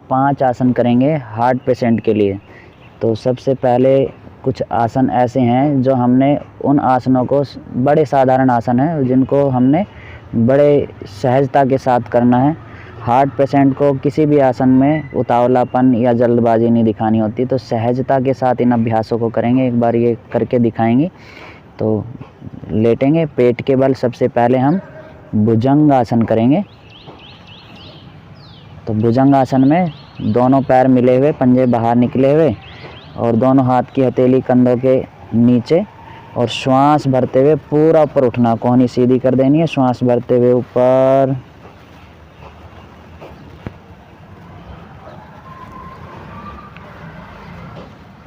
5 आसन करेंगे heart patient के लिए। तो सबसे पहले कुछ आसन ऐसे हैं जो हमने उन आसनों को, बड़े साधारण आसन हैं जिनको हमने बड़े सहजता के साथ करना है। हार्ट पेशेंट को किसी भी आसन में उतावलापन या जल्दबाजी नहीं दिखानी होती, तो सहजता के साथ इन अभ्यासों को करेंगे। एक बार ये करके दिखाएंगी। तो लेटेंगे, पेट के बल सबसे पहले हम भुजंग आसन करेंगे। तो भुजंग आसन में दोनों पैर मिले हुए, पंजे बाहर निकले हुए, और दोनों हाथ की हथेली कंधों के नीचे, और श्वास भरते हुए पूरा ऊपर उठना, कोहनी सीधी कर देनी है, श्वास भरते हुए ऊपर।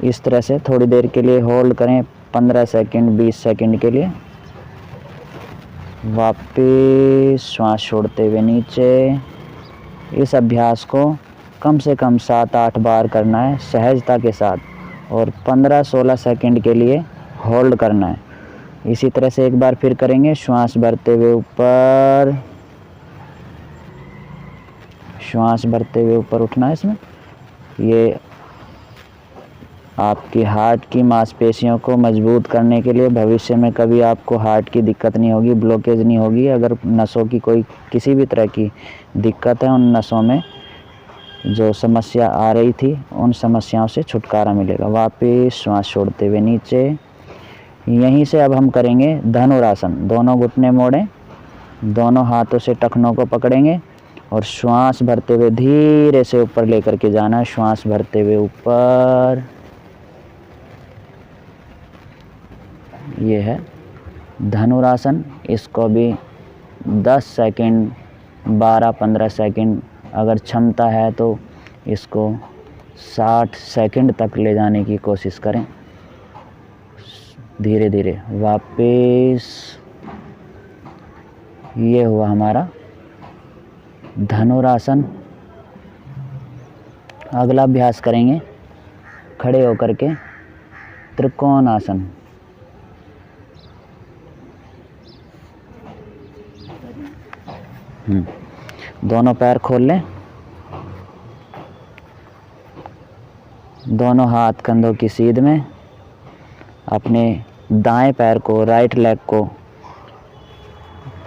इस तरह से थोड़ी देर के लिए होल्ड करें, 15 सेकंड 20 सेकंड के लिए। वापस श्वास छोड़ते हुए नीचे। इस अभ्यास को कम से कम 7-8 बार करना है सहजता के साथ, और 15-16 सेकंड के लिए होल्ड करना है। इसी तरह से एक बार फिर करेंगे, श्वास भरते हुए ऊपर, श्वास भरते हुए ऊपर उठना है। इसमें ये आपकी हार्ट की मांसपेशियों को मजबूत करने के लिए, भविष्य में कभी आपको हार्ट की दिक्कत नहीं होगी, ब्लॉकेज नहीं होगी। अगर नसों की कोई किसी भी तरह की दिक्कत है, उन नसों में जो समस्या आ रही थी, उन समस्याओं से छुटकारा मिलेगा। वापस श्वास छोड़ते हुए नीचे। यहीं से अब हम करेंगे धनुरासन। दोनों घुटने मोड़ें, दोनों हाथों से टखनों को पकड़ेंगे, और श्वास भरते हुए धीरे से ऊपर लेकर के जाना है। श्वास भरते हुए ऊपर। ये है धनुरासन। इसको भी 10 सेकंड 12-15 सेकंड, अगर क्षमता है तो इसको 60 सेकंड तक ले जाने की कोशिश करें, धीरे धीरे। वापस। ये हुआ हमारा धनुरासन। अगला अभ्यास करेंगे खड़े होकर के त्रिकोणासन। दोनों पैर खोल लें, दोनों हाथ कंधों की सीध में, अपने दाएं पैर को, राइट लेग को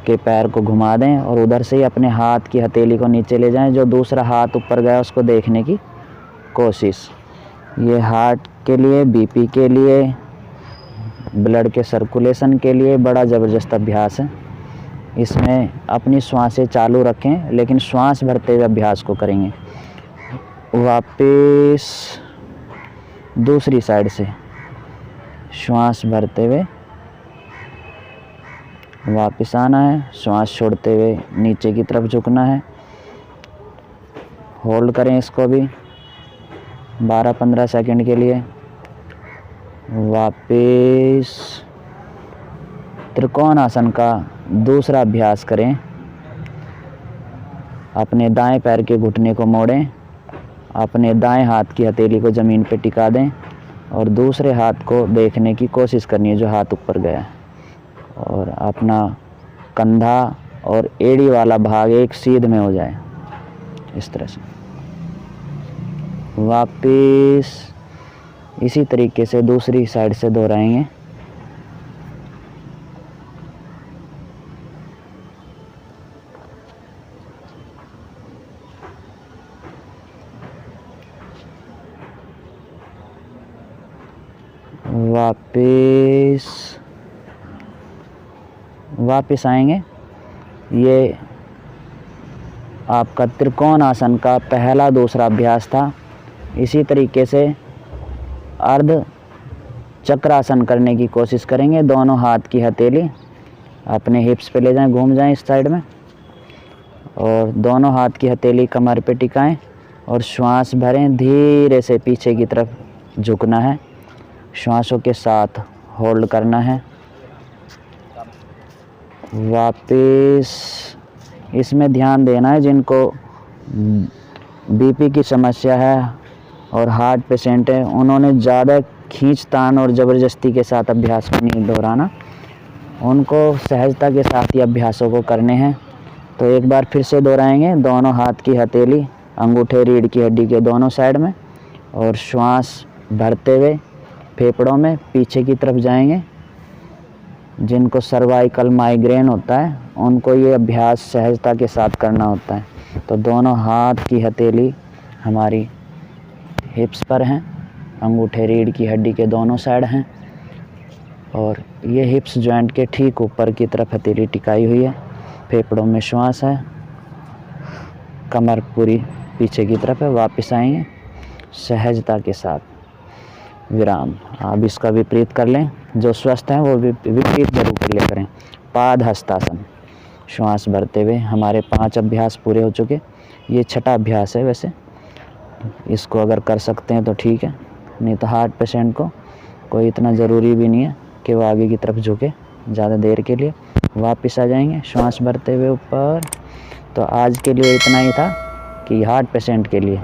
के पैर को घुमा दें, और उधर से ही अपने हाथ की हथेली को नीचे ले जाएं। जो दूसरा हाथ ऊपर गया उसको देखने की कोशिश। ये हार्ट के लिए, बीपी के लिए, ब्लड के सर्कुलेशन के लिए बड़ा ज़बरदस्त अभ्यास है। इसमें अपनी श्वासें चालू रखें, लेकिन श्वास भरते हुए अभ्यास को करेंगे। वापस दूसरी साइड से श्वास भरते हुए वापस आना है, श्वास छोड़ते हुए नीचे की तरफ झुकना है। होल्ड करें इसको भी 12-15 सेकंड के लिए। वापस त्रिकोणासन का दूसरा अभ्यास करें। अपने दाएं पैर के घुटने को मोड़ें, अपने दाएं हाथ की हथेली को ज़मीन पे टिका दें, और दूसरे हाथ को देखने की कोशिश करनी है जो हाथ ऊपर गया है, और अपना कंधा और एड़ी वाला भाग एक सीध में हो जाए, इस तरह से। वापस इसी तरीके से दूसरी साइड से दोहराएंगे। वापस आएंगे। ये आपका त्रिकोणासन का पहला दूसरा अभ्यास था। इसी तरीके से अर्ध चक्रासन करने की कोशिश करेंगे। दोनों हाथ की हथेली अपने हिप्स पे ले जाएं, घूम जाएं इस साइड में, और दोनों हाथ की हथेली कमर पे टिकाएं, और श्वास भरें। धीरे से पीछे की तरफ झुकना है, श्वासों के साथ होल्ड करना है। वापस इसमें ध्यान देना है जिनको बीपी की समस्या है और हार्ट पेशेंट है, उन्होंने ज़्यादा खींचतान और ज़बरदस्ती के साथ अभ्यास को नहीं दोहराना, उनको सहजता के साथ ही अभ्यासों को करने हैं। तो एक बार फिर से दोहराएंगे। दोनों हाथ की हथेली अंगूठे रीढ़ की हड्डी के दोनों साइड में, और श्वास भरते हुए फेफड़ों में पीछे की तरफ जाएंगे। जिनको सर्वाइकल माइग्रेन होता है उनको ये अभ्यास सहजता के साथ करना होता है। तो दोनों हाथ की हथेली हमारी हिप्स पर हैं, अंगूठे रीढ़ की हड्डी के दोनों साइड हैं, और ये हिप्स जॉइंट के ठीक ऊपर की तरफ हथेली टिकाई हुई है। फेफड़ों में श्वास है, कमर पूरी पीछे की तरफ है। वापस आएंगे सहजता के साथ, विराम। अब इसका विपरीत कर लें। जो स्वस्थ हैं वो विपरीत जरूर कर लिया करें। पाद हस्तासन, श्वास भरते हुए। हमारे 5 अभ्यास पूरे हो चुके। ये छठा अभ्यास है वैसे, इसको अगर कर सकते हैं तो ठीक है, नहीं तो हार्ट पेशेंट को कोई इतना ज़रूरी भी नहीं है कि वो आगे की तरफ झुके ज़्यादा देर के लिए। वापस आ जाएंगे श्वास भरते हुए ऊपर। तो आज के लिए इतना ही था कि हार्ट पेशेंट के लिए